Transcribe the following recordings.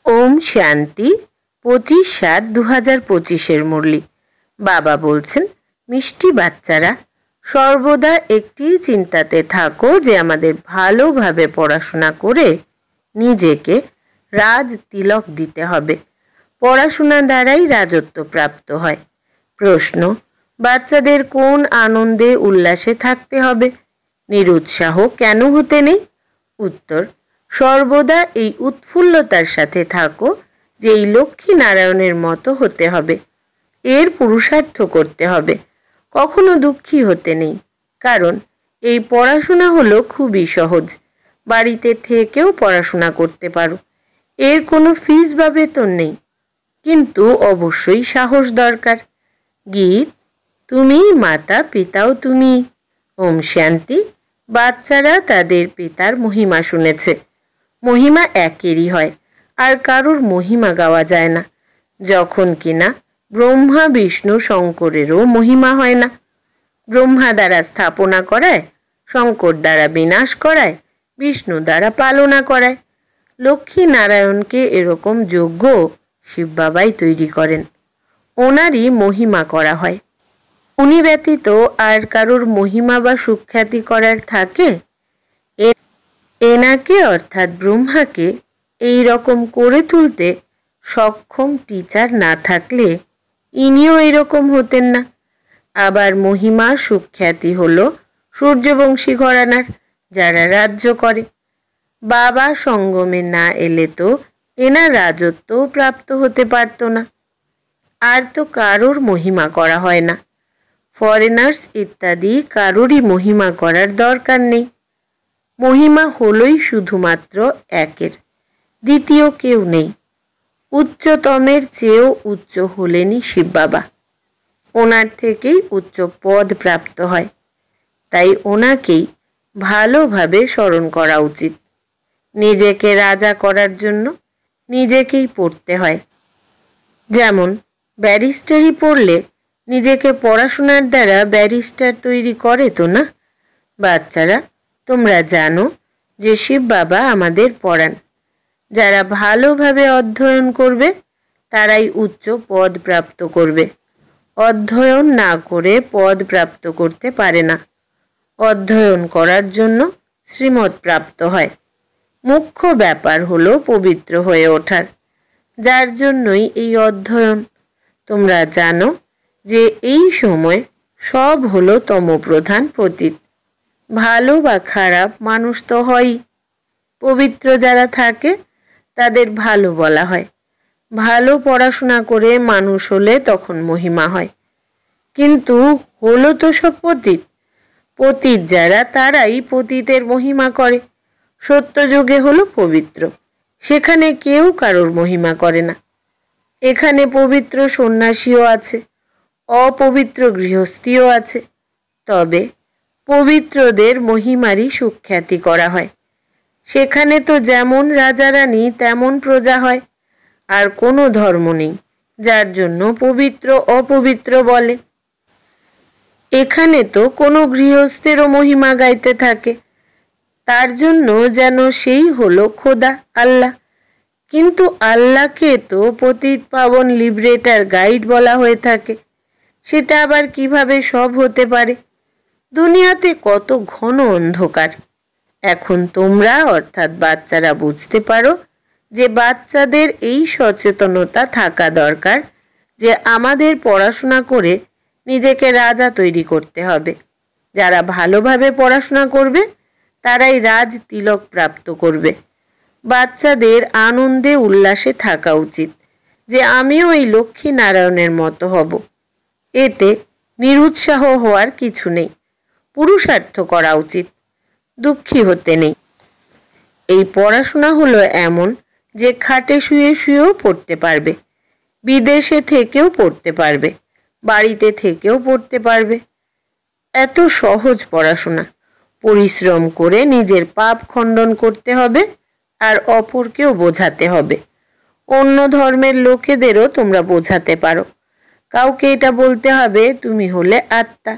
ওম শান্তি 25/7/2025 মুরলি। বাবা বলছেন, মিষ্টি বাচ্চারা, সর্বদা একটি চিন্তাতে থাকো যে আমাদের ভালোভাবে পড়াশোনা করে নিজেকে রাজ তিলক দিতে হবে। পড়াশোনা দ্বারাই রাজত্ব প্রাপ্ত হয়। প্রশ্ন, বাচ্চাদের কোন আনন্দে উল্লাসে থাকতে হবে? নিরুৎসাহ কেন হতে নেই? উত্তর, সর্বদা এই উৎফুল্লতার সাথে থাকো যে এই লক্ষ্মী নারায়ণের মতো হতে হবে। এর পুরুষার্থ করতে হবে। কখনো দুঃখী হতে নেই, কারণ এই পড়াশোনা হলো খুবই সহজ। বাড়িতে থেকেও পড়াশোনা করতে পারো। এর কোনো ফিস বা বেতন নেই, কিন্তু অবশ্যই সাহস দরকার। গীত, তুমি মাতা পিতাও তুমি। ওম শান্তি। বাচ্চারা তাদের পিতার মহিমা শুনেছে। মহিমা একেরই হয়, আর কারোর মহিমা গাওয়া যায় না। যখন কিনা ব্রহ্মা বিষ্ণু শঙ্করেরও মহিমা হয় না। ব্রহ্মা দ্বারা স্থাপনা করায়, শঙ্কর দ্বারা বিনাশ করায়, বিষ্ণু দ্বারা পালনা করায়। লক্ষ্মী নারায়ণকে এরকম যোগ্য শিব বাবাই তৈরি করেন। ওনারই মহিমা করা হয়। উনি ব্যতীত আর কারোর মহিমা বা সুখ্যাতি করার থাকে? এনাকে অর্থাৎ ব্রহ্মাকে এই রকম করে তুলতে সক্ষম টিচার না থাকলে ইনিও এরকম হতেন না। আবার মহিমা সুখ্যাতি হলো সূর্যবংশী ঘরানার, যারা রাজ্য করে। বাবা সঙ্গমে না এলে তো এনার রাজত্ব প্রাপ্ত হতে পারত না। আর তো কারোর মহিমা করা হয় না। ফরেনার্স ইত্যাদি কারোরই মহিমা করার দরকার নেই। মহিমা হলোই শুধুমাত্র একের, দ্বিতীয় কেউ নেই। উচ্চতমের চেয়েও উচ্চ হলেনই শিব বাবা। ওনার থেকেই উচ্চ পদ প্রাপ্ত হয়। তাই ওনাকেই ভালোভাবে স্মরণ করা উচিত। নিজেকে রাজা করার জন্য নিজেকেই পড়তে হয়। যেমন ব্যারিস্টারি পড়লে নিজেকে পড়াশোনার দ্বারা ব্যারিস্টার তৈরি করে তো না? বাচ্চারা, তোমরা জানো যে শিব বাবা আমাদের পড়ান। যারা ভালোভাবে অধ্যয়ন করবে তারাই উচ্চ পদ প্রাপ্ত করবে। অধ্যয়ন না করে পদ প্রাপ্ত করতে পারে না। অধ্যয়ন করার জন্য শ্রীমত প্রাপ্ত হয়। মুখ্য ব্যাপার হলো পবিত্র হয়ে ওঠার, যার জন্যই এই অধ্যয়ন। তোমরা জানো যে এই সময় সব হলো তমপ্রধান পতিত। ভালো বা খারাপ মানুষ তো হয়ই। পবিত্র যারা থাকে তাদের ভালো বলা হয়। ভালো পড়াশোনা করে মানুষ হলে তখন মহিমা হয়। কিন্তু হলো তো সব পতিত। পতিত যারা, তারাই পতিতের মহিমা করে। সত্যযুগে হলো পবিত্র, সেখানে কেউ কারোর মহিমা করে না। এখানে পবিত্র সন্ন্যাসীও আছে, অপবিত্র গৃহস্থীও আছে। তবে পবিত্রদের মহিমারই সুখ্যাতি করা হয়। সেখানে তো যেমন রাজারানী তেমন প্রজা হয়। আর কোনো ধর্ম নেই যার জন্য পবিত্র অপবিত্র বলে। এখানে তো কোনো গৃহস্থেরও মহিমা গাইতে থাকে, তার জন্য যেন সেই হলো খোদা, আল্লাহ। কিন্তু আল্লাহকে তো পতিত পাবন লিবারেটর গাইড বলা হয়ে থাকে। সেটা আবার কিভাবে সব হতে পারে? দুনিয়াতে কত ঘন অন্ধকার। এখন তোমরা অর্থাৎ বাচ্চারা বুঝতে পারো যে বাচ্চাদের এই সচেতনতা থাকা দরকার যে আমাদের পড়াশোনা করে নিজেকে রাজা তৈরি করতে হবে। যারা ভালোভাবে পড়াশোনা করবে তারাই রাজ তিলক প্রাপ্ত করবে। বাচ্চাদের আনন্দে উল্লাসে থাকা উচিত যে আমিও এই লক্ষ্মী নারায়ণের মতো হব। এতে নিরুৎসাহ হওয়ার কিছু নেই। পুরুষার্থ করা উচিত, দুঃখী হতে নেই। এই পড়াশোনা হলো এমন যে খাটে শুয়ে শুয়েও পড়তে পারবে, বিদেশে থেকেও পড়তে পারবে, বাড়িতে থেকেও পড়তে পারবে। এত সহজ পড়াশোনা। পরিশ্রম করে নিজের পাপ খণ্ডন করতে হবে আর অপরকেও বোঝাতে হবে। অন্য ধর্মের লোকেদেরও তোমরা বোঝাতে পারো। কাউকে এটা বলতে হবে, তুমি হলে আত্মা।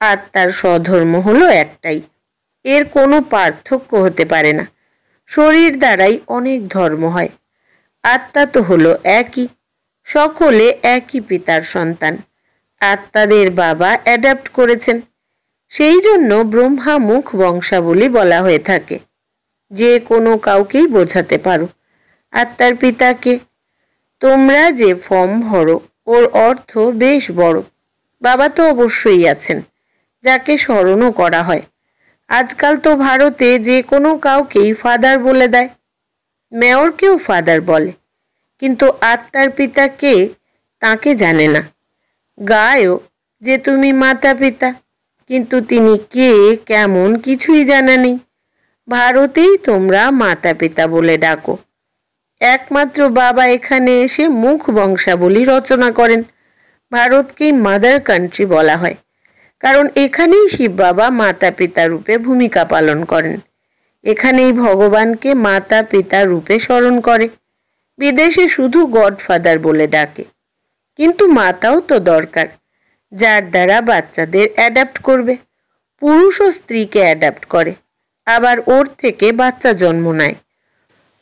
আত্মার স্বধর্ম হলো একটাই, এর কোনো পার্থক্য হতে পারে না। শরীর দ্বারাই অনেক ধর্ম হয়। আত্মা তো হলো একই, সকলে একই পিতার সন্তান। আত্মাদের বাবা অ্যাডাপ্ট করেছেন, সেই জন্য ব্রহ্মা মুখ বংশাবলী বলা হয়ে থাকে। যে কোনো কাউকেই বোঝাতে পারো আত্মার পিতাকে। তোমরা যে ফর্ম ভরো ওর অর্থ বেশ বড়। বাবা তো অবশ্যই আছেন, যাকে স্মরণও করা হয়। আজকাল তো ভারতে যে কোনো কাউকেই ফাদার বলে দেয়, মেয়রকেও ফাদার বলে, কিন্তু আত্মার পিতা কে তাকে জানে না। গায়ও যে তুমি মাতা পিতা, কিন্তু তিনি কে কেমন কিছুই জানা নেই। ভারতেই তোমরা মাতা পিতা বলে ডাকো। একমাত্র বাবা এখানে এসে মুখ বংশাবলী রচনা করেন। ভারতকেই মাদার কান্ট্রি বলা হয়, কারণ এখানেই শিব বাবা মাতা পিতা রূপে ভূমিকা পালন করেন। এখানেই ভগবানকে মাতা পিতা রূপে স্মরণ করে। বিদেশে শুধু গডফাদার বলে ডাকে, কিন্তু মাতাও তো দরকার, যার দ্বারা বাচ্চাদের অ্যাডাপ্ট করবে। পুরুষ ও স্ত্রীকে অ্যাডাপ্ট করে, আবার ওর থেকে বাচ্চা জন্ম নেয়।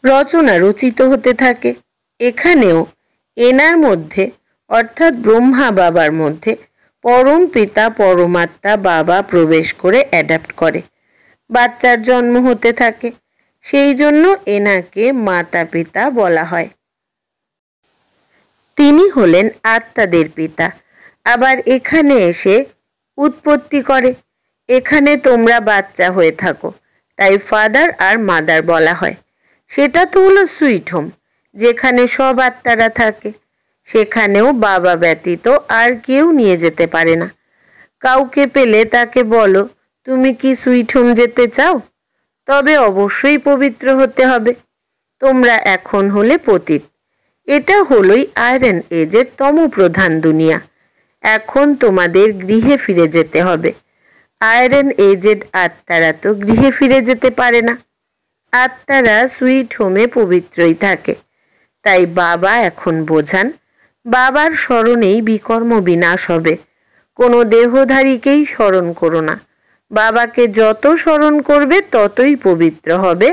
রচনা রচিত হতে থাকে। এখানেও এনার মধ্যে অর্থাৎ ব্রহ্মা বাবার মধ্যে পরম পিতা পরমাত্মা বাবা প্রবেশ করে অ্যাডাপ্ট করে, বাচ্চার জন্ম হতে থাকে। সেই জন্য এনাকে মাতা পিতা বলা হয়। তিনি হলেন আত্মাদের পিতা, আবার এখানে এসে উৎপত্তি করে। এখানে তোমরা বাচ্চা হয়ে থাকো, তাই ফাদার আর মাদার বলা হয়। সেটা তো হলো সুইট হোম, যেখানে সব আত্মারা থাকে। সেখানেও বাবা ব্যতীত আর কেউ নিয়ে যেতে পারে না। কাউকে পেলে তাকে বলো, তুমি কি সুইট হোম যেতে চাও? তবে অবশ্যই পবিত্র হতে হবে। তোমরা এখন হলে পতিত। এটা হলোই আয়রন এজের তমপ্রধান দুনিয়া। এখন তোমাদের গৃহে ফিরে যেতে হবে। আয়রন এজেড আত্মারা তো গৃহে ফিরে যেতে পারে না। আত্মারা সুইট হোমে পবিত্রই থাকে। তাই বাবা এখন বোঝান, বাবার স্মরণেই বিকর্ম বিনাশ হবে। কোনো দেহধারীকেই স্মরণ করো না। বাবাকে যত স্মরণ করবে ততই পবিত্র হবে,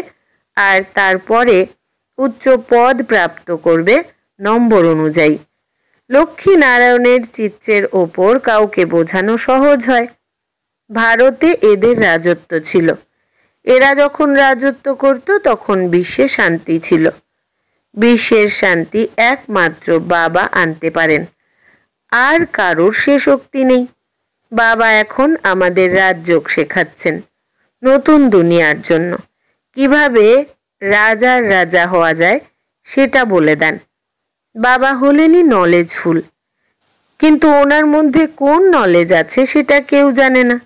আর তারপরে উচ্চ পদ প্রাপ্ত করবে নম্বর অনুযায়ী। লক্ষ্মী নারায়ণের চিত্রের ওপর কাউকে বোঝানো সহজ হয়। ভারতে এদের রাজত্ব ছিল। এরা যখন রাজত্ব করত তখন বিশ্বে শান্তি ছিল। বিশ্বের শান্তি একমাত্র বাবা আনতে পারেন, আর কারোর সে শক্তি নেই। বাবা এখন আমাদের রাজযোগ শেখাচ্ছেন নতুন দুনিয়ার জন্য। কিভাবে রাজার রাজা হওয়া যায় সেটা বলে দেন। বাবা হলেনই নলেজফুল, কিন্তু ওনার মধ্যে কোন নলেজ আছে সেটা কেউ জানে না।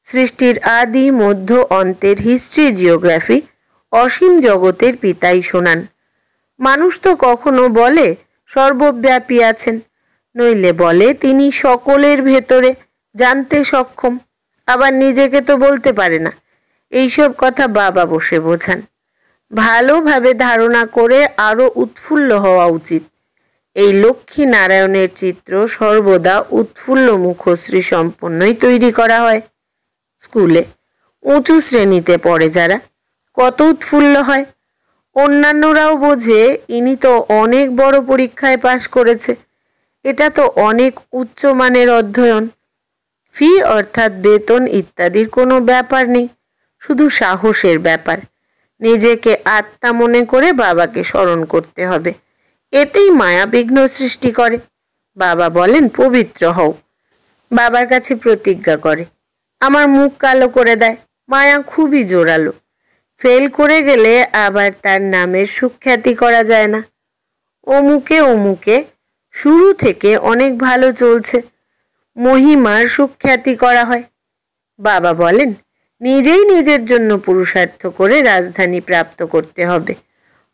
সৃষ্টির আদি মধ্য অন্তের হিস্ট্রি জিওগ্রাফি অসীম জগতের পিতাই শোনান। মানুষ তো কখনো বলে সর্বব্যাপী আছেন, নইলে বলে তিনি সকলের ভেতরে জানতে সক্ষম, আবার নিজেকে তো বলতে পারে না। এইসব কথা বাবা বসে বোঝান। ভালোভাবে ধারণা করে আরও উৎফুল্ল হওয়া উচিত। এই লক্ষ্মী নারায়ণের চিত্র সর্বদা উৎফুল্ল মুখশ্রী সম্পন্নই তৈরি করা হয়। স্কুলে উঁচু শ্রেণীতে পড়ে যারা, কত উৎফুল্ল হয়। অন্যান্যরাও বোঝে ইনি তো অনেক বড় পরীক্ষায় পাশ করেছে, এটা তো অনেক উচ্চমানের অধ্যয়ন। ফি অর্থাৎ বেতন ইত্যাদির কোনো ব্যাপার নেই, শুধু সাহসের ব্যাপার। নিজেকে আত্মা মনে করে বাবাকে স্মরণ করতে হবে, এতেই মায়া বিঘ্ন সৃষ্টি করে। বাবা বলেন পবিত্র হও। বাবার কাছে প্রতিজ্ঞা করে, আমার মুখ কালো করে দেয়। মায়া খুবই জোরালো, ফেল করে গেলে আবার তার নামের সুখ্যাতি করা যায় না। অমুকে অমুকে শুরু থেকে অনেক ভালো চলছে, মহিমার সুখ্যাতি করা হয়। বাবা বলেন নিজেই নিজের জন্য পুরুষার্থ করে রাজধানী প্রাপ্ত করতে হবে,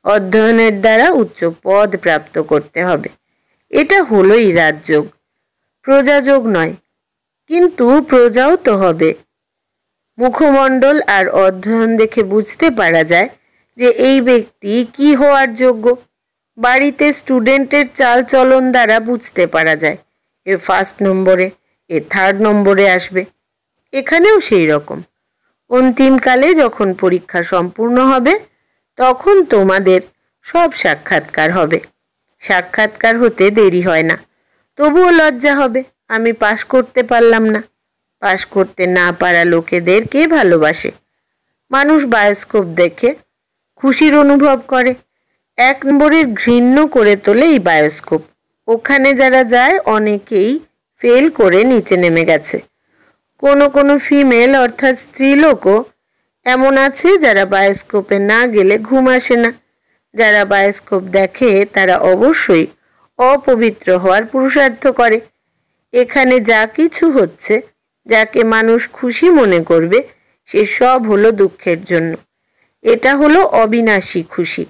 অধ্যয়নের দ্বারা উচ্চ পদ প্রাপ্ত করতে হবে। এটা হলোই রাজযোগ, প্রজাযোগ নয়, কিন্তু প্রজাও তো হবে। মুখমণ্ডল আর অধ্যয়ন দেখে বুঝতে পারা যায় যে এই ব্যক্তি কি হওয়ার যোগ্য। বাড়িতে স্টুডেন্টের চাল চলন দ্বারা বুঝতে পারা যায় এ ফার্স্ট নম্বরে, এ থার্ড নম্বরে আসবে। এখানেও সেই রকম। অন্তিমকালে যখন পরীক্ষা সম্পূর্ণ হবে তখন তোমাদের সব সাক্ষাৎকার হবে। সাক্ষাৎকার হতে দেরি হয় না, তবুও লজ্জা হবে আমি পাশ করতে পারলাম না। পাশ করতে না পারা লোকেদের কে ভালোবাসে? মানুষ বায়োস্কোপ দেখে খুশির অনুভব করে, 1 নম্বরের ঘৃণ্য করে তোলে এই বায়োস্কোপ। ওখানে যারা যায় অনেকেই ফেল করে নিচে নেমে গেছে। কোনো ফিমেল অর্থাৎ স্ত্রীলোকও এমন আছে যারা বায়োস্কোপে না গেলে ঘুম আসে না। যারা বায়োস্কোপ দেখে তারা অবশ্যই অপবিত্র হওয়ার পুরুষার্থ করে। এখানে যা কিছু হচ্ছে, যাকে মানুষ খুশি মনে করবে, সে সব হলো দুঃখের জন্য। এটা হলো অবিনাশী খুশি।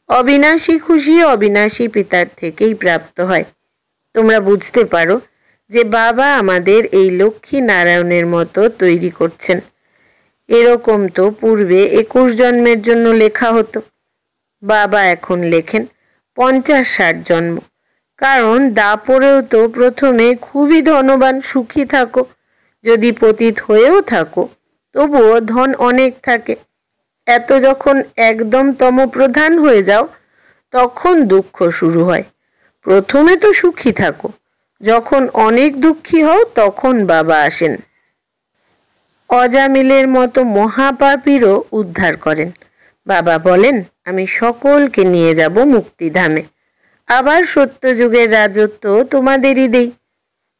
অবিনাশী খুশি অবিনাশী পিতার থেকেই প্রাপ্ত হয়। তোমরা বুঝতে পারো যে বাবা আমাদের এই লক্ষ্মী নারায়ণের মতো তৈরি করছেন। এরকম তো পূর্বে 21 জন্মের জন্য লেখা হতো। বাবা এখন লেখেন 50-60 জন্ম। কারণ দাপরেও তো প্রথমে খুবই ধনবান সুখী থাকো, যদি পতিত হয়েও থাকো তবুও ধন অনেক থাকে। এত যখন একদম তমপ্রধান হয়ে যাও তখন দুঃখ শুরু হয়। প্রথমে তো সুখী থাকো, যখন অনেক দুঃখী হও তখন বাবা আসেন। অজামিলের মতো মহাপাপীরও উদ্ধার করেন। বাবা বলেন, আমি সকলকে নিয়ে যাব মুক্তিধামে। আবার সত্যযুগের রাজত্ব তোমাদেরই দেই।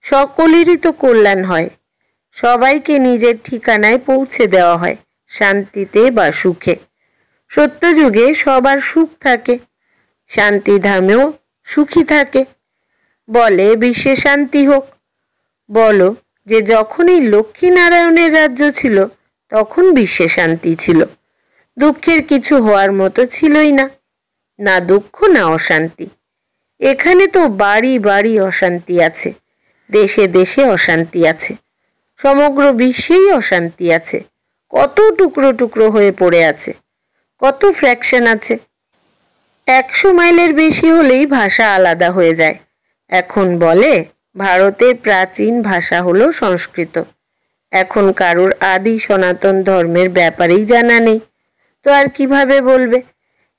সকলেরই তো কল্যাণ হয়, সবাইকে নিজের ঠিকানায় পৌঁছে দেওয়া হয়, শান্তিতে বা সুখে। সত্যযুগে সবার সুখ থাকে, শান্তিধামেও সুখী থাকে। বলে বিশ্বে শান্তি হোক। বলো যে যখন এই লক্ষ্মীনারায়ণের রাজ্য ছিল তখন বিশ্বে শান্তি ছিল। দুঃখের কিছু হওয়ার মতো ছিলই না, না দুঃখ না অশান্তি। এখানে তো বাড়ি বাড়ি অশান্তি আছে, দেশে দেশে অশান্তি আছে, সমগ্র বিশ্বেই অশান্তি আছে। কত টুকরো টুকরো হয়ে পড়ে আছে, কত ফ্র্যাকশন আছে। 100 মাইলের বেশি হলেই ভাষা আলাদা হয়ে যায়। এখন বলে ভারতের প্রাচীন ভাষা হলো সংস্কৃত। এখন কারোর আদি সনাতন ধর্মের ব্যাপারেই জানা নেই, তো আর কিভাবে বলবে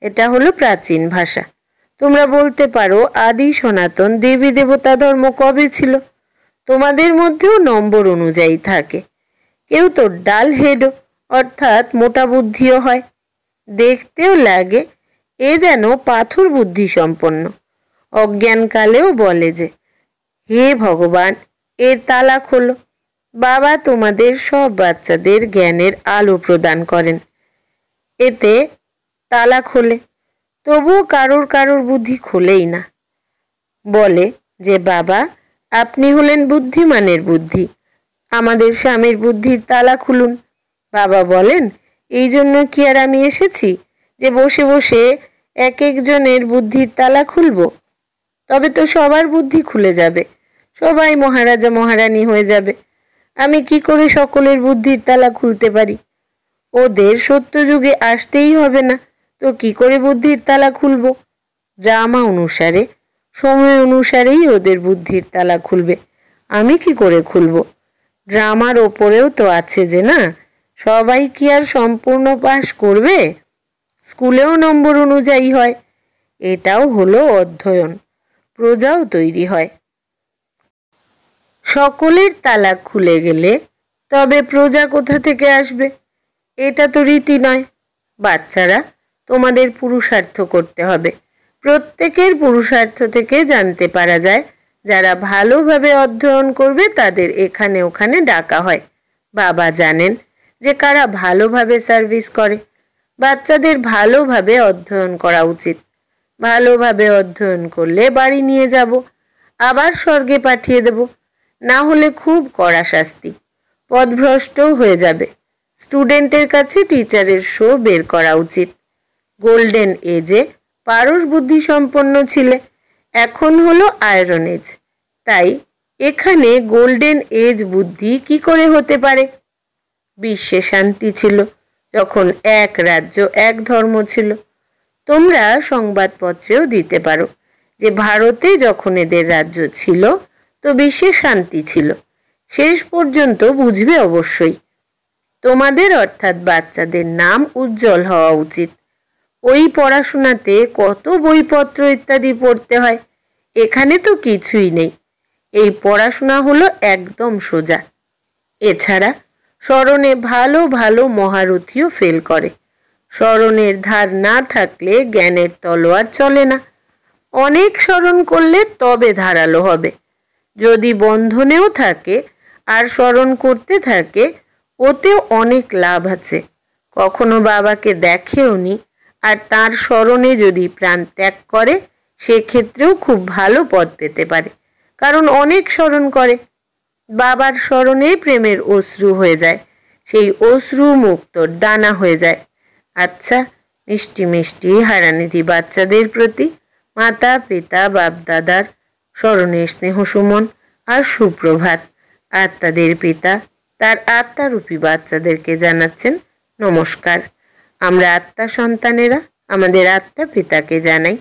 এটা হলো প্রাচীন ভাষা? তোমরা বলতে পারো আদি সনাতন দেবী দেবতা ধর্ম কবে ছিল? তোমাদের মধ্যেও নম্বর অনুযায়ী থাকে। কেউ তো ডাল হেডও অর্থাৎ মোটা বুদ্ধিও হয়, দেখতেও লাগে এ যেন পাথর বুদ্ধি সম্পন্ন। অজ্ঞানকালেও বলে যে হে ভগবান, এর তালা খোলো। বাবা তোমাদের সব বাচ্চাদের জ্ঞানের আলো প্রদান করেন, এতে তালা খোলে। তবুও কারোর বুদ্ধি খোলেই না। বলে যে বাবা আপনি হলেন বুদ্ধিমানের বুদ্ধি, আমাদের স্বামীর বুদ্ধির তালা খুলুন। বাবা বলেন এই জন্য কি আর আমি এসেছি যে বসে বসে এক একজনের বুদ্ধির তালা খুলব? তবে তো সবার বুদ্ধি খুলে যাবে, সবাই মহারাজা মহারানী হয়ে যাবে। আমি কি করে সকলের বুদ্ধির তালা খুলতে পারি? ওদের সত্যযুগে আসতেই হবে না, তো কি করে বুদ্ধির তালা খুলব? ড্রামা অনুসারে সময় অনুসারেই ওদের বুদ্ধির তালা খুলবে, আমি কি করে খুলব? ড্রামার ওপরেও তো আছে যে না সবাই কি আর সম্পূর্ণ পাশ করবে? স্কুলেও নম্বর অনুযায়ী হয়। এটাও হলো অধ্যয়ন, প্রজাও তৈরি হয়। সকলের তালা খুলে গেলে তবে প্রজা কোথা থেকে আসবে? এটা তো রীতি নয়। বাচ্চারা তোমাদের পুরুষার্থ করতে হবে। প্রত্যেকের পুরুষার্থ থেকে জানতে পারা যায় যারা ভালোভাবে অধ্যয়ন করবে তাদের এখানে ওখানে ডাকা হয়। বাবা জানেন যে কারা ভালোভাবে সার্ভিস করে। বাচ্চাদের ভালোভাবে অধ্যয়ন করা উচিত। ভালোভাবে অধ্যয়ন করলে বাড়ি নিয়ে যাব, আবার স্বর্গে পাঠিয়ে দেব। না হলে খুব কড়া শাস্তি, পথভ্রষ্ট হয়ে যাবে। স্টুডেন্টের কাছে টিচারের শো বের করা উচিত। গোল্ডেন এজে পারস বুদ্ধি সম্পন্ন ছিলে, এখন হলো আয়রন এজ। তাই এখানে গোল্ডেন এজ বুদ্ধি কি করে হতে পারে? বিশ্বে শান্তি ছিল যখন এক রাজ্য এক ধর্ম ছিল। তোমরা সংবাদপত্রেও দিতে পারো যে ভারতে যখন এদের রাজ্য ছিল তো বিশ্বে শান্তি ছিল। শেষ পর্যন্ত বুঝবে অবশ্যই। তোমাদের অর্থাৎ বাচ্চাদের নাম উজ্জ্বল হওয়া উচিত। ওই পড়াশোনাতে কত বইপত্র ইত্যাদি পড়তে হয়, এখানে তো কিছুই নেই। এই পড়াশোনা হলো একদম সোজা। এছাড়া স্মরণে ভালো ভালো মহারথীও ফেল করে। স্মরণের ধার না থাকলে জ্ঞানের তলোয়ার চলে না। অনেক স্মরণ করলে তবে ধারালো হবে। যদি বন্ধনেও থাকে আর স্মরণ করতে থাকে, ওতেও অনেক লাভ আছে। কখনো বাবাকে দেখেও নি আর তার স্মরণে যদি প্রাণ ত্যাগ করে, সেক্ষেত্রেও খুব ভালো পদ পেতে পারে, কারণ অনেক স্মরণ করে। বাবার স্মরণে প্রেমের অশ্রু হয়ে যায়, সেই অশ্রু মুক্তর দানা হয়ে যায়। আচ্ছা, মিষ্টি মিষ্টি হারানিধি বাচ্চাদের প্রতি মাতা পিতা বাপ দাদার স্মরণের স্নেহ সুমন আর সুপ্রভাত। আত্মাদের পিতা তার আত্মারূপী বাচ্চাদেরকে জানাচ্ছেন নমস্কার। আমরা আত্মা সন্তানেরা আমাদের আত্মা পিতাকে জানাই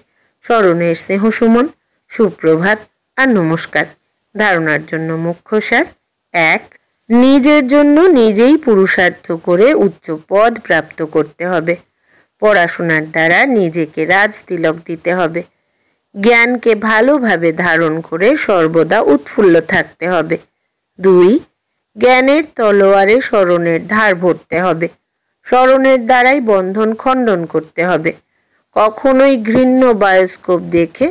স্মরণের স্নেহ সুমন, সুপ্রভাত আর নমস্কার। ধারণার জন্য মুখ্য সার: 1. নিজের জন্য নিজেই পুরুষার্থ করে উচ্চ পদ প্রাপ্ত করতে হবে। পড়াশোনার দ্বারা নিজেকে রাজতিলক দিতে হবে। জ্ঞানকে ভালোভাবে ধারণ করে সর্বদা উৎফুল্ল থাকতে হবে। 2. জ্ঞানের তলোয়ারে স্মরণের ধার ভরতে হবে। স্মরণের দ্বারাই বন্ধন খণ্ডন করতে হবে। কখনোই ঘৃণ্য বায়োস্কোপ দেখে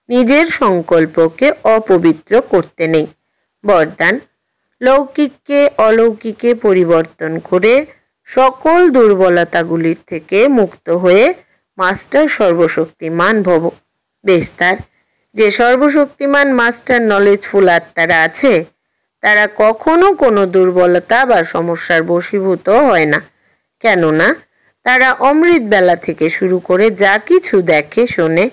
নিজের সংকল্পকে অপবিত্র করতে নেই। বরদান: লৌকিককে অলৌকিকে পরিবর্তন করে সকল দুর্বলতাগুলির থেকে মুক্ত হয়ে মাস্টার সর্বশক্তিমান ভব। বিস্তার: যে সর্বশক্তিমান মাস্টার নলেজফুল আত্মারা আছে, তারা কখনো কোনো দুর্বলতা বা সমস্যার বশীভূত হয় না। কেননা তারা অমৃত বেলা থেকে শুরু করে যা কিছু দেখে, শোনে,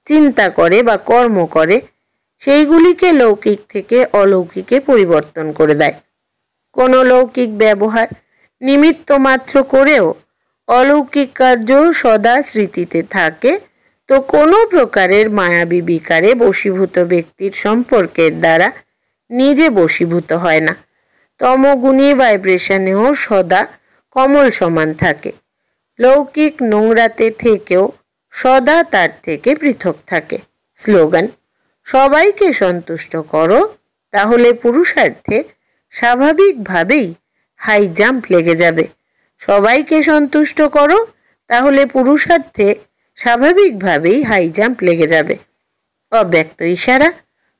চিন্তা করে বা কর্ম করে, সেইগুলিকে লৌকিক থেকে অলৌকিকে পরিবর্তন করে দেয়। কোনো লৌকিক ব্যবহার নিমিত্ত মাত্র করেও অলৌকিক কার্য সদা স্মৃতিতে থাকে, তো কোনো প্রকারের মায়াবী বিকারে বশীভূত ব্যক্তির সম্পর্কের দ্বারা নিজে বশীভূত হয় না। তমগুণী ভাইব্রেশনেও সদা কমল সমান থাকে। লৌকিক নোংরাতে থেকেও সদা তার থেকে পৃথক থাকে। স্লোগান: সবাইকে সন্তুষ্ট করো, তাহলে পুরুষার্থে স্বাভাবিকভাবেই হাই জাম্প লেগে যাবে। সবাইকে সন্তুষ্ট করো, তাহলে পুরুষার্থে স্বাভাবিকভাবেই হাই জাম্প লেগে যাবে। অব্যক্ত ইশারা: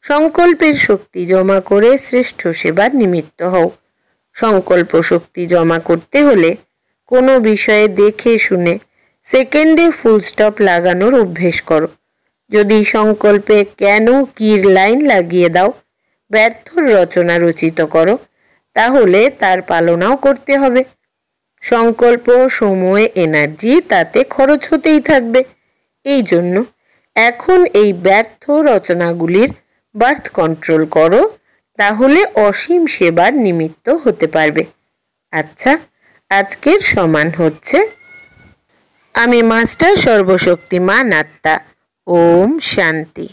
সংকল্পের শক্তি জমা করে শ্রেষ্ঠ সেবার নিমিত্ত হও। সংকল্প শক্তি জমা করতে হলে কোনো বিষয়ে দেখে শুনে সেকেন্ডে ফুল স্টপ লাগানোর অভ্যেস করো। যদি সংকল্পে কেন কির লাইন লাগিয়ে দাও, ব্যর্থর রচনা রচিত করো, তাহলে তার পালনাও করতে হবে। সংকল্প, সময়, এনার্জি তাতে খরচ হতেই থাকবে। এই জন্য এখন এই ব্যর্থ রচনাগুলির বার্থ কন্ট্রোল করো, তাহলে অসীম সেবার নিমিত্ত হতে পারবে। আচ্ছা, আজকের সমান হচ্ছে: আমি মাস্টার সর্বশক্তিমান আত্মা। ওম শান্তি।